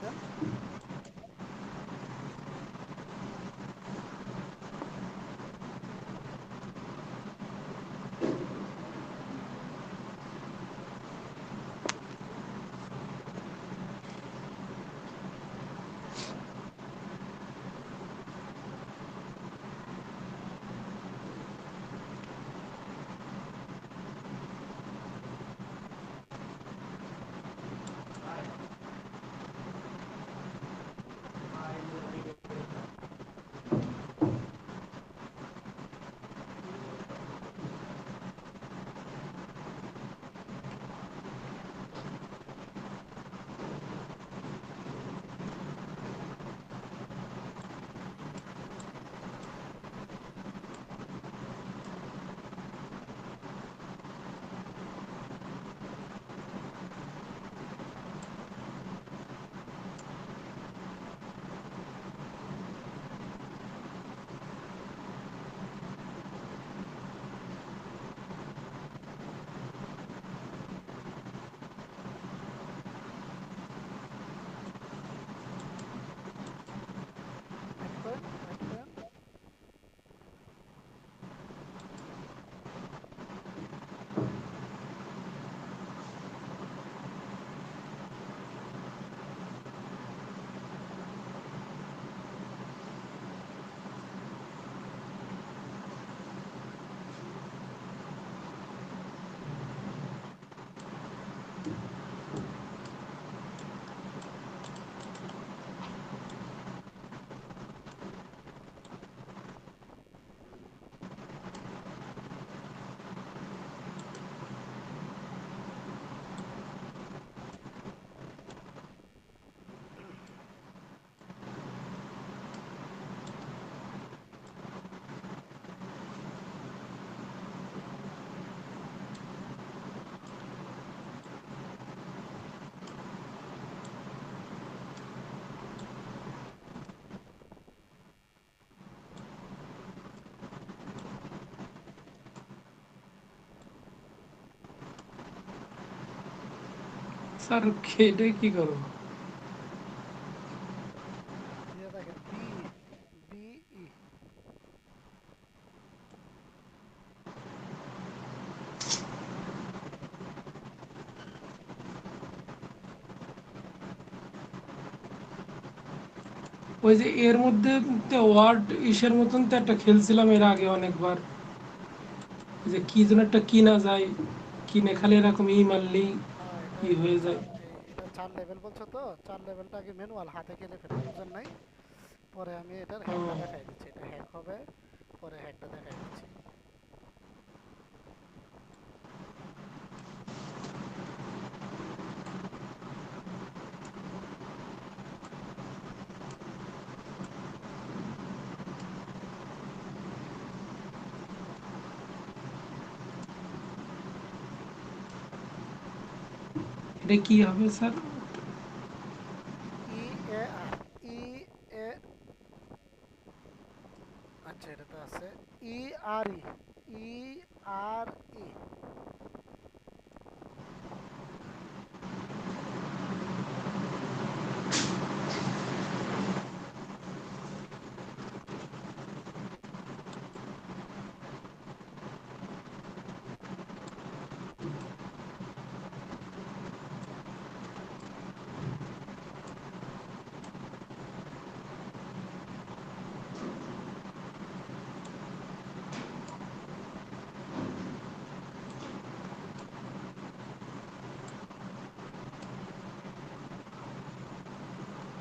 দেন। Wait করেন, wait করেন। Sir খেটে কি করবো? দিয়ে দেখেন বি, বি ই। ওই যে এর মধ্যে ওয়ার্ড ইসের মতন তো একটা খেলছিলাম এর আগে অনেকবার, যে কি যেন একটা কিনা যায়, কিনে খালি এরকম ই মারলেই হ্যাঁ, এটা ই এই যে হয়ে যায়। চার, এটা 4 লেভেল বলছো তো, 4 লেভেলটা আগে ম্যানুয়াল হাতে খেলে ফেলেন, বুঝেন নাই? পরে আমি এটার ও, হ্যাকটা দেখাই দিচ্ছি, এটা হ্যাক হবে, পরে হ্যাকটা দেখাই দিচ্ছি। এটা কি হবে স্যার? ই এ আর, ই এ, আচ্ছা এটা তো আছে, ই আর ই, ই আর ই।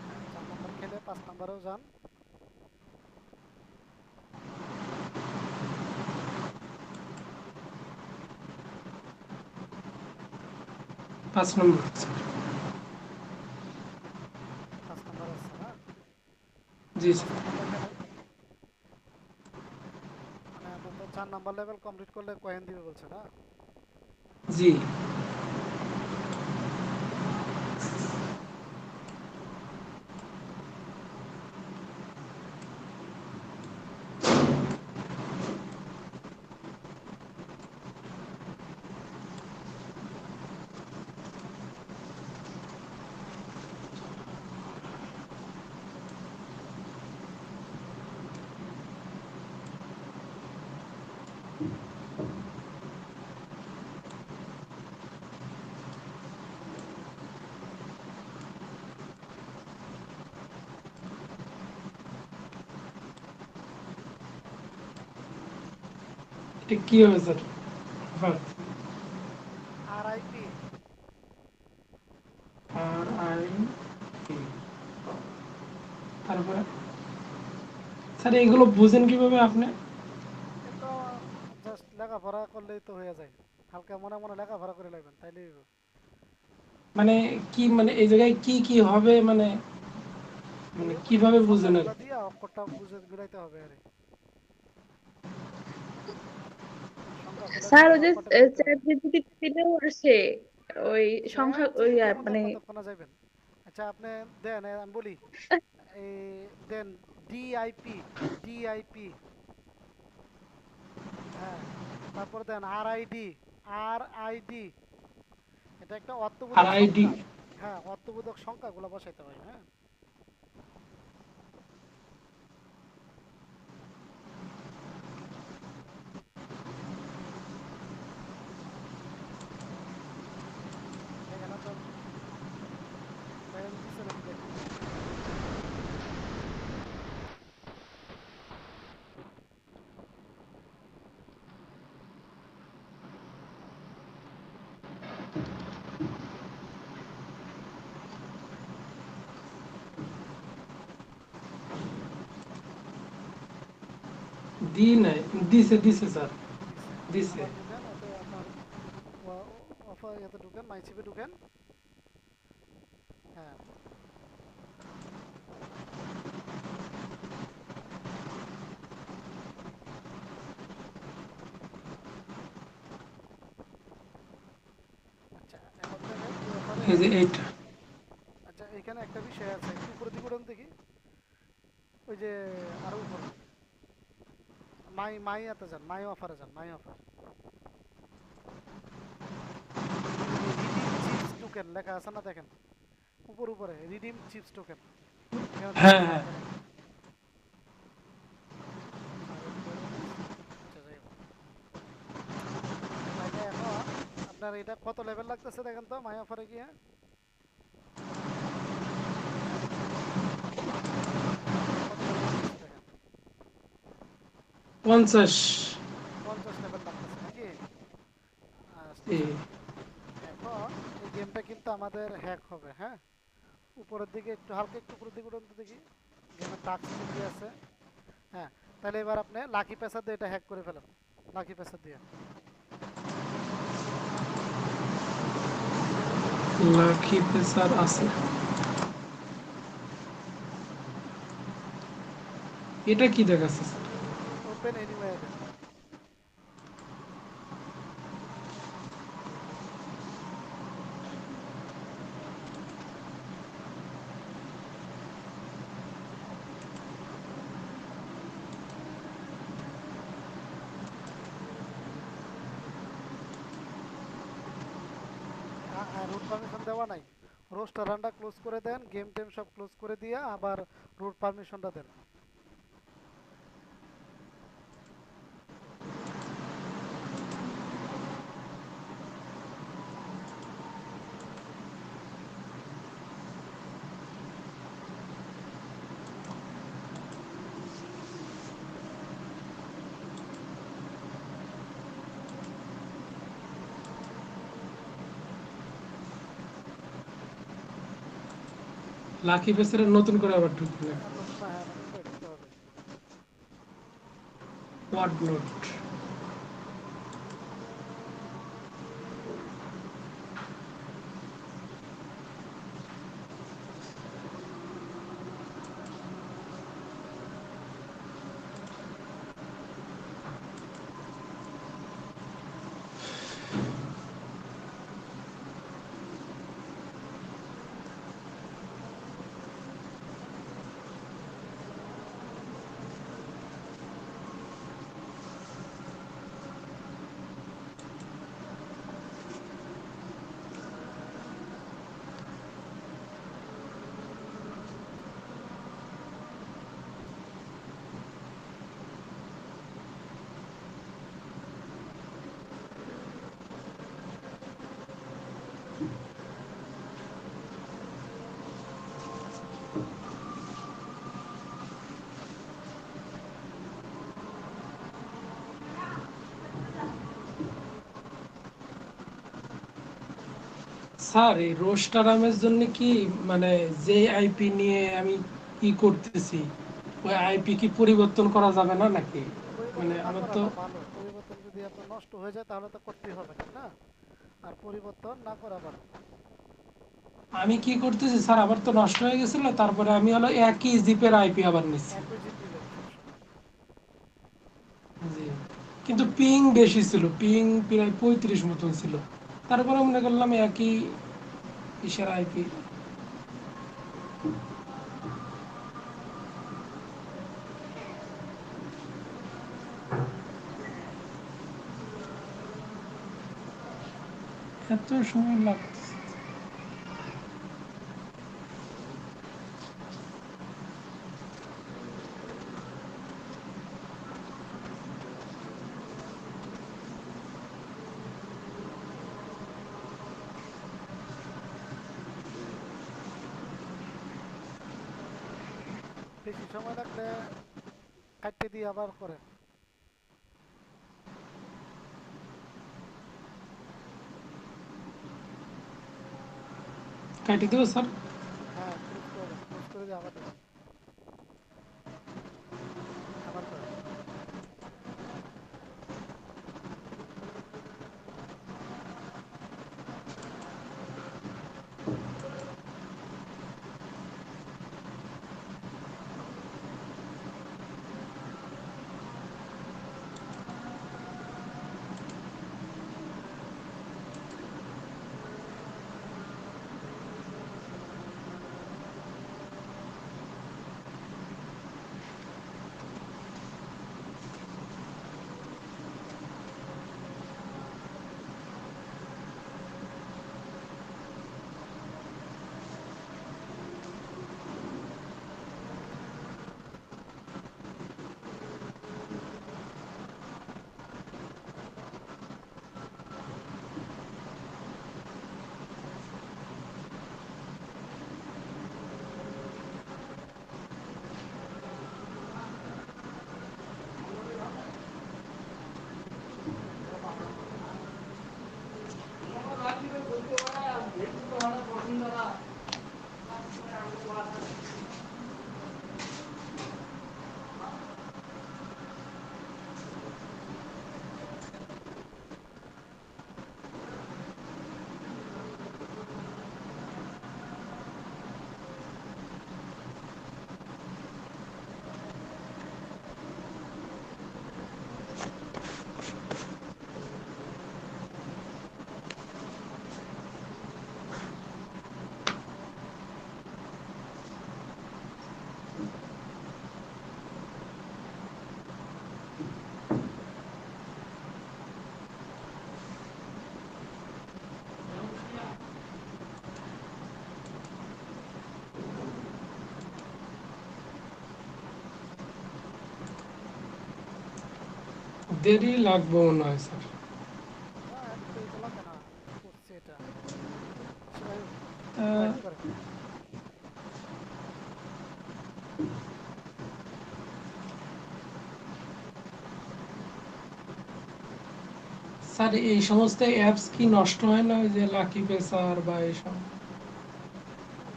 হ্যাঁ, 4 নম্বর খেলে 5 নম্বরেও যান। 5 নম্বর। 5 নম্বর আছে না? জি পাঁচ স্যার। নম্বরটা খেলেন। মানে আপনি তো 4 নম্বর লেভেল কমপ্লিট করলে কয়েন দিবে বলছে না? জি। এটা কি হবে স্যার? আবার RIP। আর আই তারপরে স্যার এগুলো বুঝেন কিভাবে আপনি? এ তো জাস্ট লেখাপড়া করলেই তো হয়ে যায়, হালকা মনে মনে লেখাপড়া করে লাগবেন তাইলেই হইব। মানে কি, মানে এই জায়গায় কি কি হবে, মানে এই মানে ওই যে কিভাবে বুঝেন আর সংখ্যাগুলা কি? দিয়ে অক্ষরটা বুঝে মিলাইতে হবে আরে, সংখ্যা ফেলে স্যার দিবেন ওই যে অক্ষরটা মিলাইতে চ্যাট হবে। জিপিটি দিলেও আসে ওই সংখ্যা চ্যাট ওই জিপিটির মধ্যে মানে কতক্ষণ যাইবেন? আচ্ছা আপনি দেন আমি বলি, এই দেন ডিআইপি, ডিআইপি, হ্যাঁ, তারপর দেন RID, RID, এটা একটা আর অর্থবোধক আইডি সংখ্যা। হ্যাঁ, অর্থবোধক সংখ্যাগুলো বসাইতে হয়, হ্যাঁ। দেখেন আপনার ভাইয়ান দিছে নাকি দেখেন। দি নাই, দিছে দিছে স্যার, দিছে, দিছে। আবার ঢুকেন ওতে আপনার অফার এতে ঢুকেন, মাইচিপে ঢুকেন। হ্যাঁ, আচ্ছা এখন দেখেন এই অফারে, এই যে এইটা আচ্ছা এখানে একটা বিষয় আছে, একটু উপরের দিকে উঠেন দেখি। ওই যে আরো উপরে মাই যান, মাই অফারে যান, মাই অফার। ওই যে রিডিম চিপস টোকেন লেখা আছে না, দেখেন উপরে রিডিম চিপস টোকেন, এখানে হ্যাঁ দেখতেছেন হ্যাঁ। দেখেন। আর একটু বড় হয়ে গেছে। আচ্ছা যাই হোক, তাইলে এখন আপনার এটা কত লেভেল লাগতেছে দেখেন তো মাই অফারে গিয়ে। কত লেভেল লাগতেছে দেখেন। 50। 50 লেভেল লাগতেছে নাকি? জি। আচ্ছা, এখন এই গেমটা কিন্তু আমাদের হ্যাক হবে, হ্যাঁ। উপরের দিকে একটু হালকা একটু উপরের দিকে উঠুন তো দেখি, গেমের টাস্ক কি কি আছে। হ্যাঁ, তাহলে এবার আপনি লাকি পেসার দিয়ে এটা হ্যাক করে ফেলেন, লাকি পেসার দিয়ে। লাকি পেসার আছে, এটা কি দেখাচ্ছে স্যার? ওপেন এনিওয়্যার দেন। রুট পারমিশন দেওয়া নাই, রোস্টার রানটা ক্লোজ করে দেন, গেম টেম সব ক্লোজ করে দিয়ে আবার রুট পারমিশনটা দেন। লাকি পেসারে নতুন করে আবার ঢুকবে নাকি? নতুন, হ্যাঁ নতুন করে ঢুকতে হবে। Word note. স্যার এই রোস্টারামের জন্য কি মানে যে আইপি নিয়ে আমি ই করতেছি ওই আইপি কি পরিবর্তন করা যাবে না নাকি? মানে পরিবর্তন না আমার তো করাটা ভালো, পরিবর্তন যদি আপনার নষ্ট হয়ে যায় তাহলে তো করতেই হবে, ঠিক না? আর পরিবর্তন না করা ভালো। আমি কি করতেছি স্যার, আবার তো নষ্ট হয়ে গেছিল, তারপরে আমি হলো একই জিপের আইপি আবার নিচ্ছি। একই জিপ নেবেন সবসময়। জি, কিন্তু পিং বেশি ছিল, পিং প্রায় 35 মতন ছিল, তারপরে মনে করলাম একই ইসের আইপি। এত সময় লাগতেছে। বেশি সময় লাগলে কাটতে দিয়ে আবার করেন। কাটি দেবো স্যার। হ্যাঁ, ক্লোজ করে দেন, ক্লোজ করে দিয়ে আবার দেন, আবার করেন। দেরি লাগবে মনে হয় স্যার। না, এত দেরি তো লাগবে না, করছি এটা। সবাই ওয়েট আহ, করেন। স্যার এই সমস্ত অ্যাপস কি নষ্ট হয় না, ওই যে লাকি পেসার বা এইসব?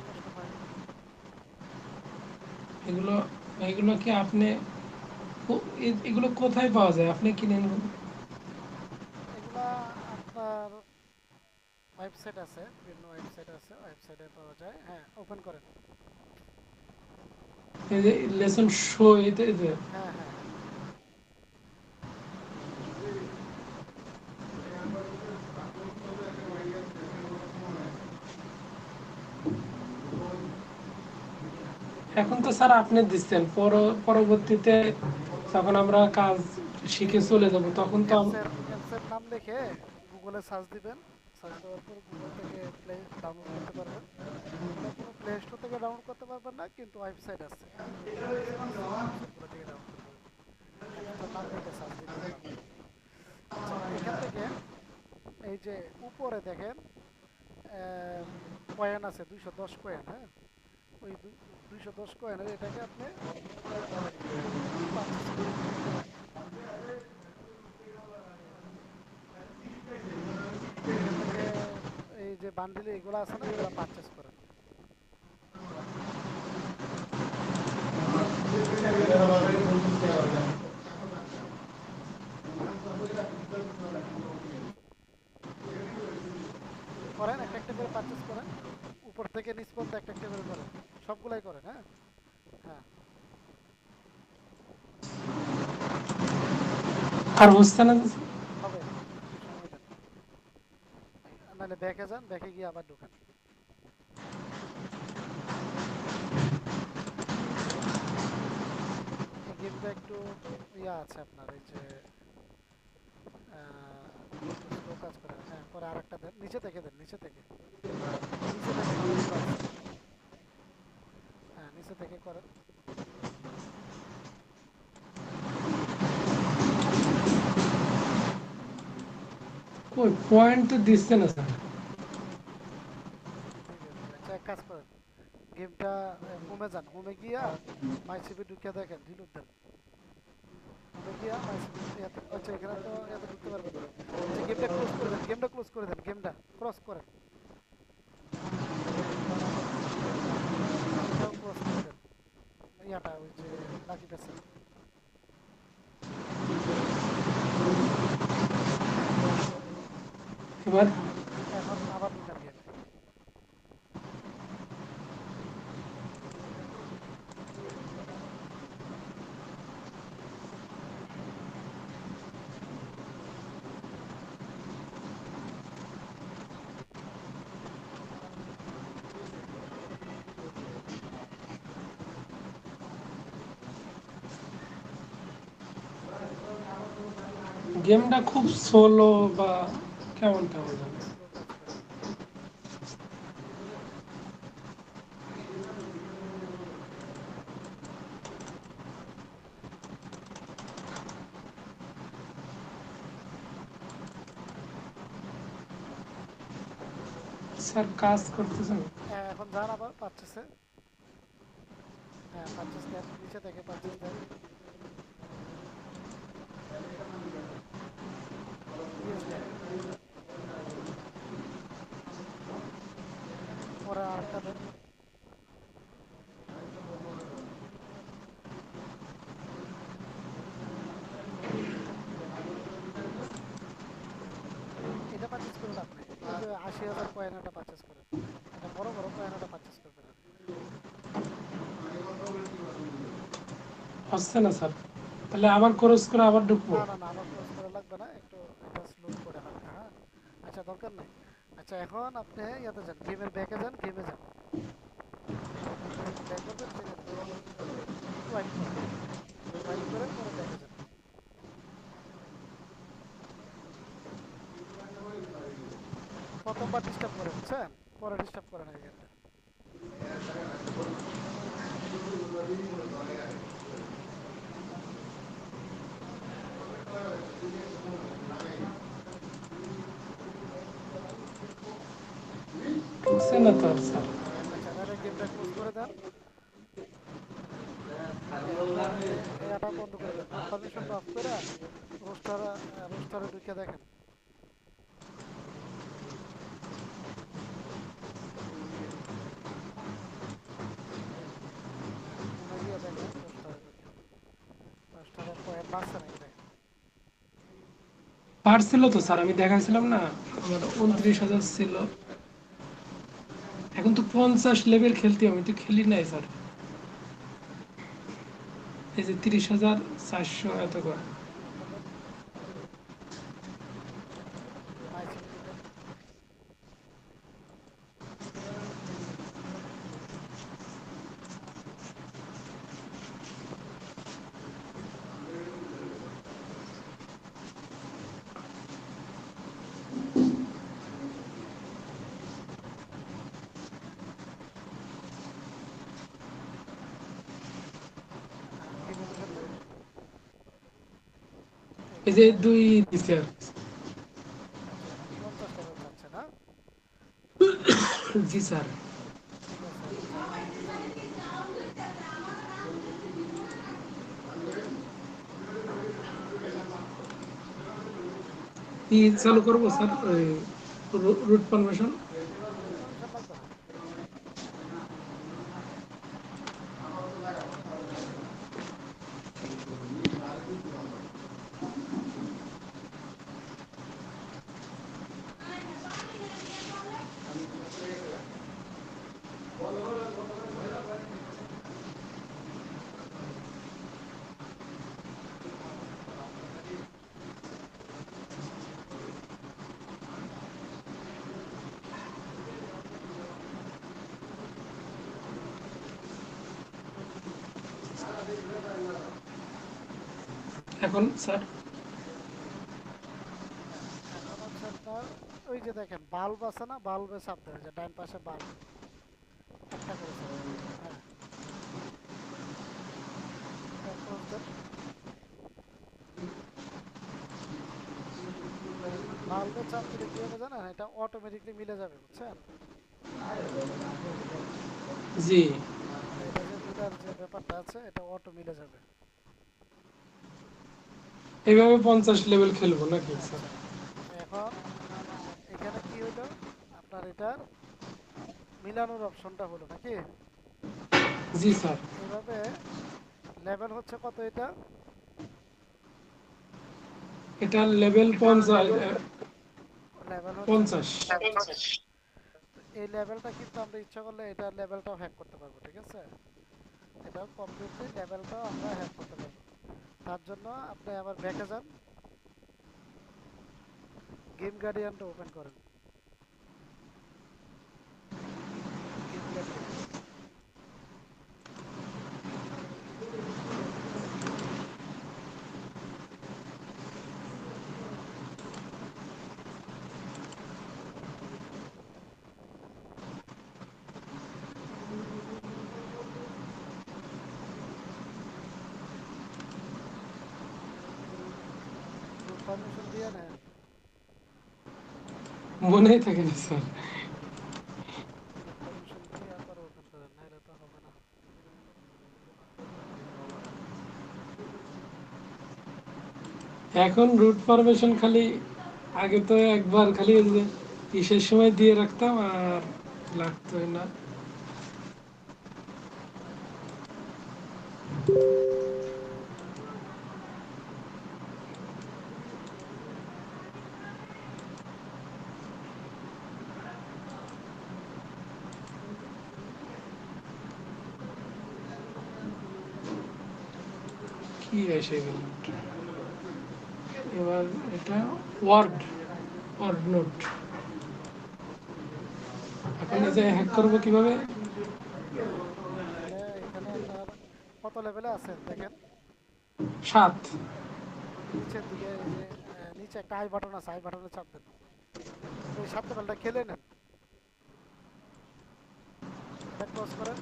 নষ্ট হয় না। এগুলো এগুলো কি আপনি এগুলো কোথায় পাওয়া যায়, আপনি কিনেন? এগুলা আপনার ওয়েবসাইট আছে, বিভিন্ন ওয়েবসাইট আছে, ওয়েবসাইটে পাওয়া যায়। হ্যাঁ, ওপেন করেন। এই যে লেসন শো এতে যে হ্যাঁ, হ্যাঁ, হ্যাঁ। এখন তো স্যার আপনি দিচ্ছেন, পরবর্তীতে যখন আমরা কাজ শিখে এই চলে যাব তখন তো অ্যাপসের নাম লিখে গুগলে সার্চ দিবেন। সার্চ দেওয়ার পর গুগল থেকে প্লে ডাউনলোড করতে পারবেন। এগুলো কোনো প্লে স্টোর থেকে ডাউনলোড করতে পারবেন না, কিন্তু ওয়েবসাইট আছে, বিভিন্ন ওয়েবসাইট আছে, ওয়েবসাইটগুলো থেকে ডাউনলোড করতে পারবেন। অ্যাপসটার নাম লিখে সার্চ দিলেই পাবেন। আচ্ছা, এখান থেকে এই যে উপরে দেখেন কয়েন আছে, 210 কয়েন। হ্যাঁ, ওই 210 কয়েনের এটাকে আপনি পারচেস করবেন। এখান থেকে এই যে বান্ডিলে এগুলো আছে না, এগুলো পারচেস করেন। করেন, একটা একটা করে পারচেস করেন, উপর থেকে নিচ পর্যন্ত একটা একটা করে করেন, সবগুলাই করেন। হ্যাঁ, হ্যাঁ, আর হচ্ছে না? হবে, একটু সময় দেন। নাহলে ব্যাকে যান, ব্যাকে গিয়ে আবার ঢুকেন। এই গেমটা একটু ইয়া আছে আপনার, এই যে একটু স্লো কাজ করে। হ্যাঁ, পরে আরেকটা দেন, নিচে থেকে দেন, নিচে থেকে, নিচে দেখেন অনেকগুলো আছে। হ্যাঁ, নিচে থেকে করেন। ওই পয়েন্ট তো দিচ্ছে না স্যার। দিবে দিবে। আচ্ছা, এক কাজ করেন, গেমটা হোমে যান, হোমে গিয়া মাই সিবি ঢুকিয়ে দেখেন, রিলোড দেন। হোমে গিয়া মাই সিবি, আচ্ছা এখানে তো এত ঢুকতে পারবেন না। আচ্ছা, গেমটা ক্লোজ করে দেন, গেমটা ক্লোজ করে দেন, গেমটা ক্রস করেন। হ্যাঁ, এটাও ক্রস করে দেন, ইয়াটা ওই যে লাকি প্যাসের। এবার এখন আবার ঢুকেন গেমে। গেমটা খুব সোলো বা কেমন কেমন একটু জানো? স্লো কাজ করে। স্যার কাজ করতেছেন? এখন যান আবার পারচেসে। হ্যাঁ, পারচেস দেন, নিচে থেকে পারচেস দেন। ইয়েস দেন, পরে আরেকটা দেন। এটা পারচেস করে লাভ নাই, ওই যে ৮০,০০০ কয়েন এটা পারচেস করেন। এটা বড় বড় কয়েন, এটা পারচেস করবেন আর কি। হচ্ছে না স্যার, তাহলে আবার খরচ করে আবার ঢুকবো? না না না, আবার ক্লোজ করা লাগবে না, একটু এটা স্লোড করে হালকা। হ্যাঁ, আচ্ছা দরকার নেই। আচ্ছা, এখন আপনি ইয়াতে যান, গেমের ব্যাকে যান, গেমে যান। গেমে যখন ব্যাক করবেন, সেখানে একটু ওয়াইট করেন, ওয়াইট করে পরে ব্যাকে যান। প্রথমবার ডিস্টার্ব করে, বুঝছেন, পরে ডিস্টার্ব করে না এই গেমটা। ঢুকছে না তো আর স্যার। আচ্ছা, তাহলে গেমটা ক্লোজ করে দেন। আপনার এটা বন্ধ করে দেন, পারমিশনটা অফ করে রোস্টার, রোস্টারে ঢুকে দেখেন। হোমে গিয়ে দেখেন, রোস্টারে ঢুকে, রোস্টারে কয়েন বাড়ছে নাকি দেখেন। পারছিল তো স্যার, আমি দেখাইছিলাম না, আমার বাড়ছে, 29,000 ছিল। এখন তো 50 লেভেল খেলতে হবে, আমি তো খেলি নাই স্যার। এই যে 30,400 এত করে। ওকে দেন, মাই সিবি ঢুকেন। গেমে ঢুকেন নাই, এই এই যে গেমে। 2 দিছে আর কি। আচ্ছা, এখন 50 লেভেল যাচ্ছে না? জি স্যার। ঠিক আছে, এখন যান, গেমে যান। কি চালু করবো স্যার, রুট পারমিশন? এখন স্যার হ্যাঁ, এখন হচ্ছে আপনার ওই যে দেখেন বাল্ব আছে না, বাল্বে চাপ দেন, যে ডান পাশে বাল্ব একটা করে চাপ দেন। হ্যাঁ, এটা ক্লোজ দেন। বাল্বে চাপ দিলে কি হবে জানেন, এটা অটোমেটিকলি মিলে যাবে, বুঝছেন? জি, এটা যে মিলার যে ব্যাপারটা আছে, এটা অটো মিলে যাবে। এইভাবে 50 লেভেল খেলবো নাকি স্যার? আচ্ছা, এখন এখানে কি হইলো, আপনার এটার মিলানোর অপশনটা হলো নাকি? জি স্যার। এইভাবে লেভেল হচ্ছে কত এটা? এটা লেভেল 50, লেভেল হচ্ছে 50। 50। তো এই লেভেলটা কিন্তু আমরা ইচ্ছা করলে এটা লেভেলটাও হ্যাক করতে পারবো, ঠিক আছে? এটা কমপ্লিটলি লেভেলটাও আমরা হ্যাক করতে পারবো। তার জন্য আপনি আবার ব্যাকে যান, গেম গার্ডিয়ানটা ওপেন করেন। গেম গার্ডিয়ান, রুট পারমিশন দিয়ে নেন। মনেই থাকে না স্যার। রুট পারমিশন দিয়ে পরে ওপেন করেন, নাহলে তো হবে না। এখন রুট পারমিশন খালি, আগে তো একবার খালি ওই যে ইসের সময় দিয়ে রাখতাম আর লাগতোই না। কি এসে গেল এবার? এটা ওয়ার্ড, ওয়ার্ড নোট। এখন এই যে হ্যাক করবো কিভাবে? তাহলে এখানে আপনার কত লেভেলে আছেন দেখেন, 7। নিচের দিকে এই যে নিচে একটা আই বাটন আছে, আই বাটনে চাপ দেন। এই 7 লেভেলটা খেলে নেন। এটা ক্লোজ করেন,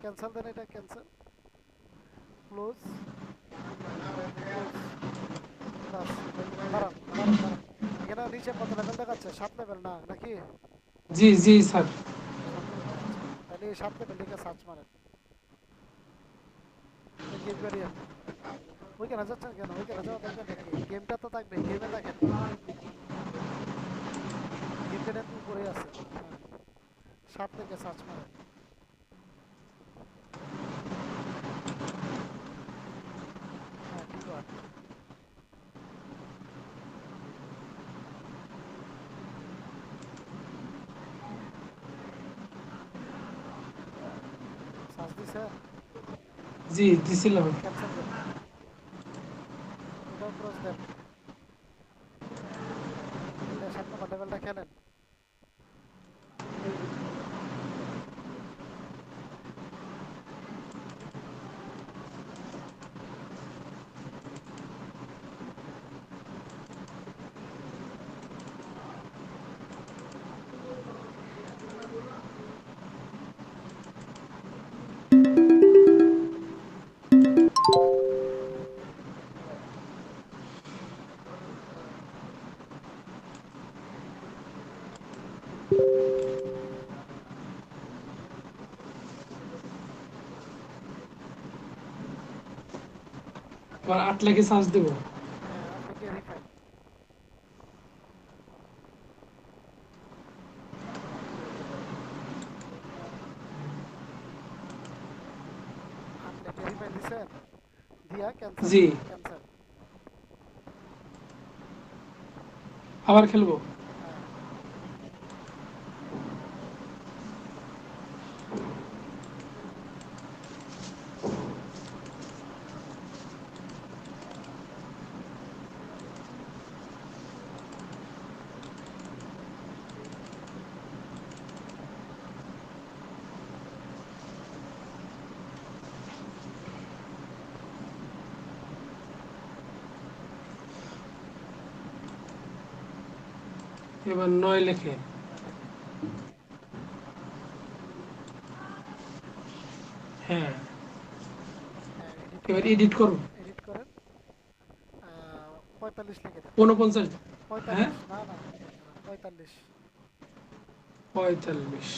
ক্যান্সেল দেন, এটা ক্যান্সেল, ক্লোজ, ক্লোজ, বাস। দাঁড়ান দাঁড়ান দাঁড়ান, এখানে নিচে কত লেভেল দেখাচ্ছে? 7 লেভেল না নাকি? জি জি স্যার। 7 লেভেল, আচ্ছা। তাহলে এই 7 লেভেল লিখে সার্চ মারেন। গেম গার্ডিয়ান, ওইখানে যাচ্ছেন কেন? ওইখানে যাওয়া দরকার নাকি? গেমটা তো থাকবে, গেমে দেখেন। গেম গার্ডিয়ান তো উপরেই আছে। হ্যাঁ, 7 লিখে সার্চ মারেন। হ্যাঁ, ডিবাগ, সার্চ দিছেন? জি দিছিলাম। ক্যান্সেল দেন, এটাও ক্রস দেন, খেললে 7 নম্বর লেভেলটা খেলেন। এবার 8 লেখে সার্চ দেবো। হ্যাঁ, 8 লিখে রিফাইন, 8 লিখে রিফাইন দিছেন? দিয়া ক্যান্সেল জি, দেন, ক্যান্সেল। আবার খেলবো। হ্যাঁ, এবার 9 লেখে। 9 লেখেন। হ্যাঁ, হ্যাঁ, এডিট এবার করেন। এডিট করুন। এডিট করেন। 45 লিখে দেন। 49। হ্যাঁ, 45, না না, 45। 45।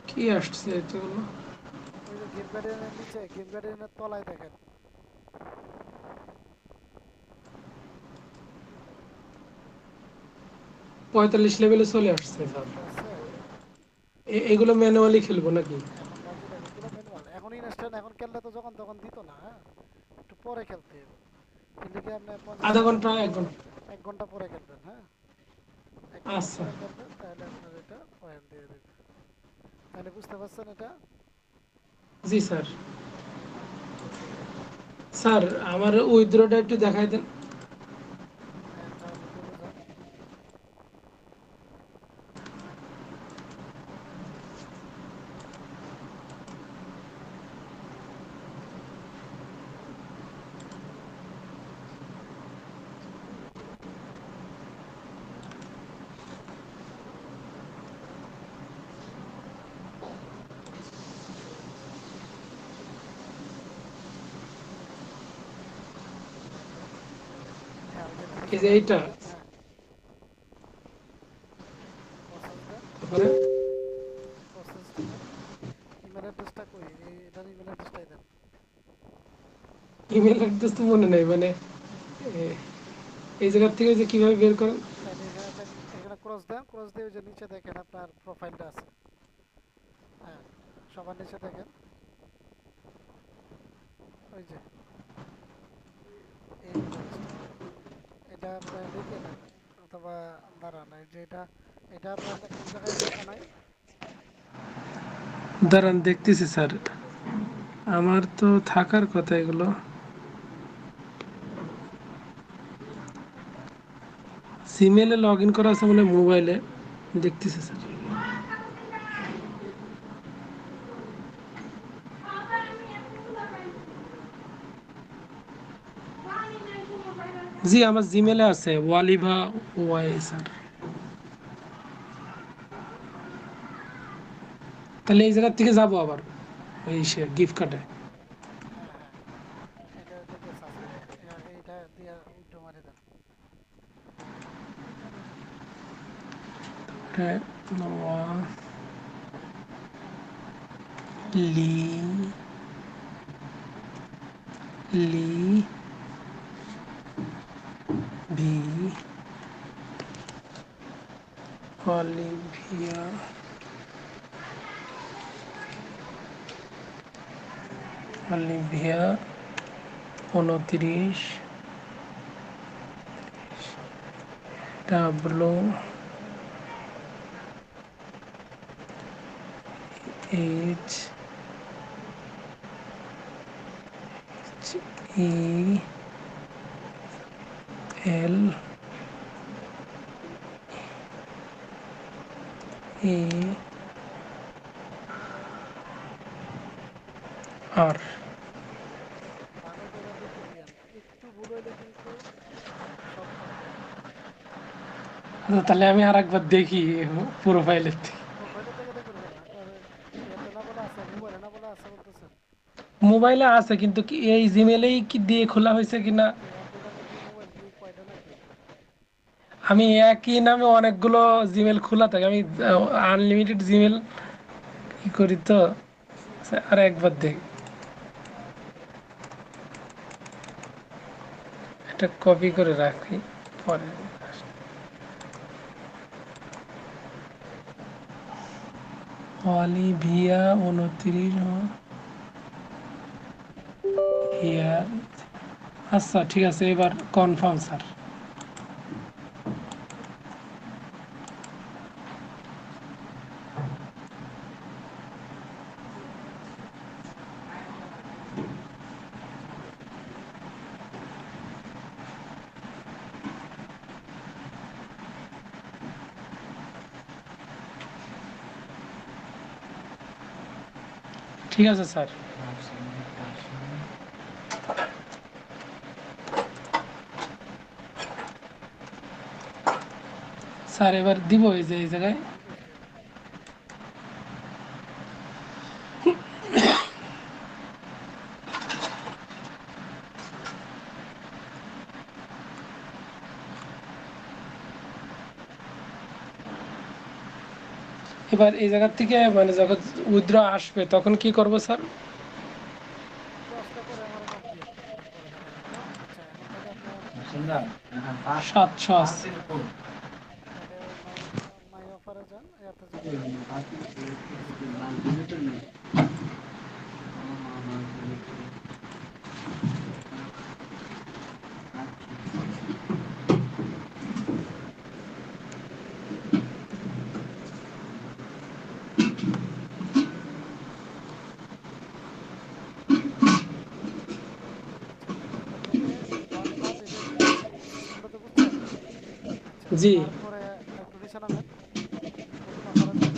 কি আসছে এতগুলো? ওই যে গেম গার্ডিয়ানের নিচে, গেম গার্ডিয়ানের তলায় দেখেন। 45 লেভেলে চলে আসছে স্যার। চলে আসছে। এগুলো ম্যানুয়ালি খেলবো নাকি? এখন বাজি রাখ, এগুলো ম্যানুয়াল। এখন ইনস্ট্যান্ট, এখন খেললে তো যখন তখন দিত না, হ্যাঁ, একটু পরে খেলতে হবে। কিন্তু কি আপনি 50 আধা লেভেল ঘন্টা, 1 ঘন্টা? 1 ঘন্টা পরে খেলবেন, হ্যাঁ, 1 ঘন্টা আচ্ছা। পরে খেলবেন, তাহলে আপনার এটা পয়েন্ট দিয়ে দেবে। তাহলে বুঝতে পারছেন এটা? জি স্যার। স্যার, আমার উইথড্রটা একটু দেখাই দেন। হ্যাঁ, যান উইড্রোতে যান। হ্যাঁ, ওই যে এই 30 যে টাকা এইটা, দিয়ে দেন। হ্যাঁ, প্রসেস দেন। তারপরে প্রসেস দিবেন। ইমেল অ্যাড্রেসটা কই? এটার ইমেল অ্যাড্রেসটাই দেন। ইমেল অ্যাড্রেস তো মনে নেই, মানে এ, এই জায়গার থেকে যে কিভাবে বের করেন? তাহলে এখানে দেন, এখানে ক্রস দেন। ক্রস দিয়ে ওই যে নিচে দেখেন আপনার প্রোফাইলটা আছে। হ্যাঁ, সবার নিচে দেখেন, ওই যে এই ইমেল অ্যাড্রেসটা, এটা আপনি লিখে নেন। অথবা দাঁড়ান, এই যে এটা, এটা আপনার কোন জায়গায় লেখা নাই? দাঁড়ান, দেখতেছি স্যার। আমার তো থাকার কথা এগুলো। জিমেলে লগ ইন করা আছে মানে মোবাইলে, দেখতেছি স্যার। জি, আমার জিমেলে আছে ওয়ালিভা ওয়াই স্যার। তাহলে এই জায়গার থেকে যাবো আবার ওই গিফট কার্ডে। হ্যাঁ হ্যাঁ, এটা থেকে সার্চ করেন, এইটা দিয়ে উইড্রো মারে দেন। হ্যাঁ, লি লি ভি Olivia Olivia 29 W H E L E R. ভালো করে লিখে দিয়েন, একটু ভুল হইলে কিন্তু সব পাবেন না। তাহলে আমি আর একবার দেখি প্রোফাইলের থেকে। প্রোফাইলের থেকে করবেন না, আপনার ইয়েতে না বলে আছে, মোবাইলে না বলে আছে বলতেছেন। মোবাইলে আছে, কিন্তু কি এই জিমেলেই কি দিয়ে খোলা হয়েছে কিনা? কি একই নামে কি মোবাইল কি কয়টা নাকি? আমি একই নামে অনেকগুলো জিমেল খোলা থাকে, আমি আনলিমিটেড জিমেল কি করি তো। আর একবার দেখ, এটা কপি করে রাখি পরে। অলিভিয়া 29 ইয়ার। আচ্ছা, ঠিক আছে, এবার কনফার্ম স্যার। ঠিক আছে স্যার। স্যার এবার দিব এই যে এই জায়গায়। এই যে এবার এই জায়গা থেকে মানে যখন উইথড্র আসবে তখন কি করব স্যার? উইথড্র আসলে পরে আমার নক দিয়েন, তারপরে দেখা যাবে। আচ্ছা এখন তাহলে আপনার 700 আছে। তাহলে ওই মাই অফারে যান, এতে যান, অফারে যান। আচ্ছা দেখেন এখান থেকে ওয়ান মান্থ এটা সিস্টেমটা তো বুঝছেন। আচ্ছা জি। তারপরে একটু নিচে নামেন, নতুন অফারে যান,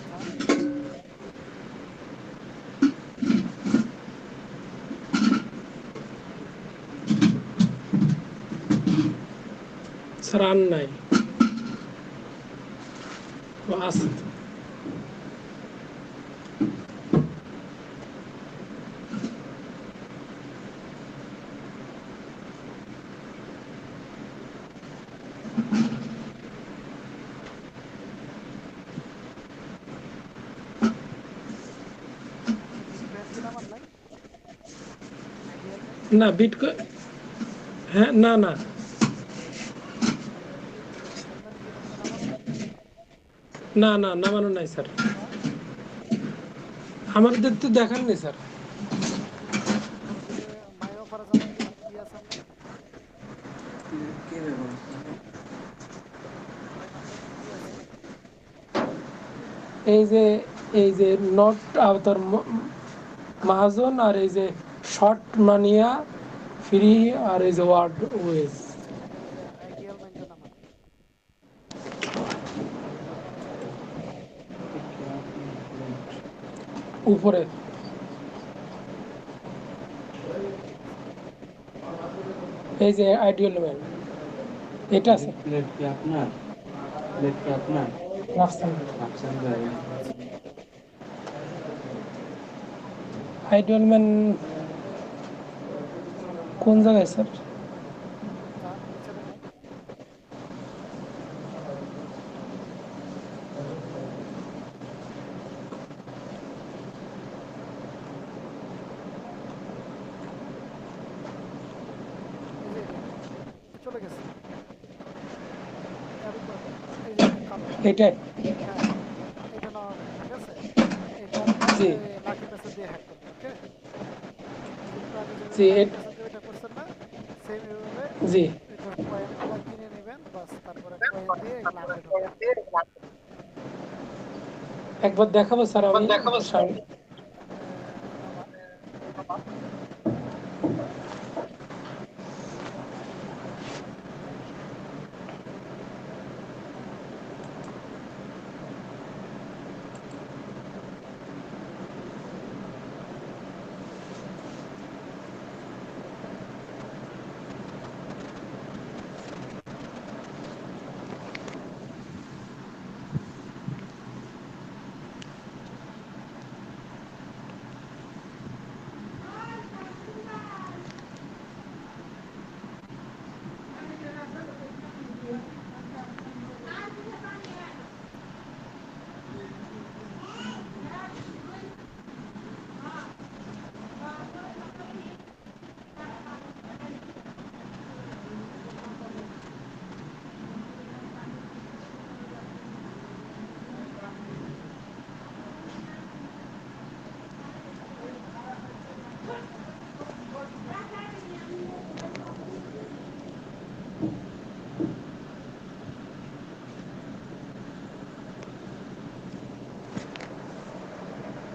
যান। স্যার আর নাই। ও আছে। আচ্ছা বিটকয়েন কি নামান নাই? আইডিয়াল ব্যাংক, না বিটকয়েন, হ্যাঁ না না আইডিয়াল ব্যাংক কি এখনো নামানো নাই? না না নামানো নাই স্যার। কেন? আমাদের তো দেখাননি স্যার। উপরের দিকে মাই অফারে জানান দেখি কি আছে আপনার, আপনাদের কি আছে? এই যে নট আওতার মাহাজন, আর এই যে শর্ট মানিয়া ফ্রি, আর এই যে ওয়ার্ড ওয়েজ আচ্ছা দেখেন এই যে আইডিয়াল ব্যাংকটা নামান, অফারে যান। উপরে। আচ্ছা এই যে আইডিয়াল ম্যান এটা আছে। Ideal bank Rafsan. দেখেন আরো আছে, আইডিয়াল ম্যান কোন জায়গায় স্যার? যান নিচে দেখেন, এই যে এটা চলে গেছে, এর উপরে দেন, এই যে এটা কালোটা, এটাই। হ্যাঁ হ্যাঁ এটা নামাবেন, ঠিক আছে। এটা আপনার জি লাকি প্যাসেজ দিয়ে হ্যাক করবেন, ওকে। এই যে একটু আগে যেভাবে জি লাকি প্যাসেজ দিয়ে ওইটা করছেন না, সেম এইভাবে জি। এটার কয়েনগুলো কিনে নেবেন, বাস তারপরে কয়েন দিয়ে এখানে আপডেট হবে। একবার দেখাবো স্যার আমি সামনে। নামান,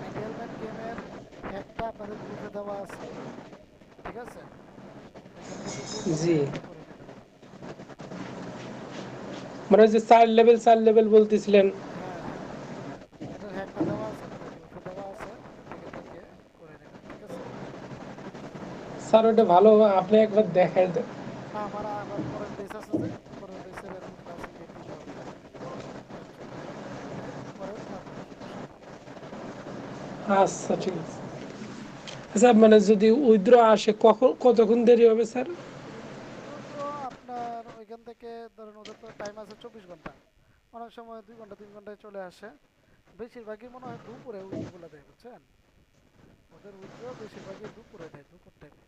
আইডিয়াল ম্যান গেমের হ্যাকটা আপনাদের গ্রুপে দেওয়া আছে, ঠিক আছে। এখান থেকে দেখে জি হ্যাকটা করে নেবেন। মানে ওই যে 4 লেভেল বলতেছিলেন। হ্যাঁ হ্যাঁ এটার হ্যাকটা দেওয়া আছে, আপনাদের গ্রুপে দেওয়া আছে। স্যার ওটা ভালো, আপনি একবার দেখাই দেন। না আমার আবার পরের বেস আছে, যে পরের বেসের এখন ক্লাসে গিয়ে দিতে হবে। এর জন্য আপনি করেন, তারপরে সমস্যা নেই। আচ্ছা ঠিক আছে। আচ্ছা মানে যদি উইথড্র আসে কখন কতক্ষণ দেরি হবে স্যার? উইথড্র আপনার ওইখান থেকে ধরেন, ওদের তো টাইম আছে 24 ঘন্টা, অনেক সময় 2 ঘন্টা 3 ঘন্টায় চলে আসে। বেশিরভাগই মনে হয় দুপুরে উইথড্রগুলো দেয়, বুঝছেন? ওদের উইথড্র বেশিরভাগই দুপুরে দেয়, দুপুর টাইমে।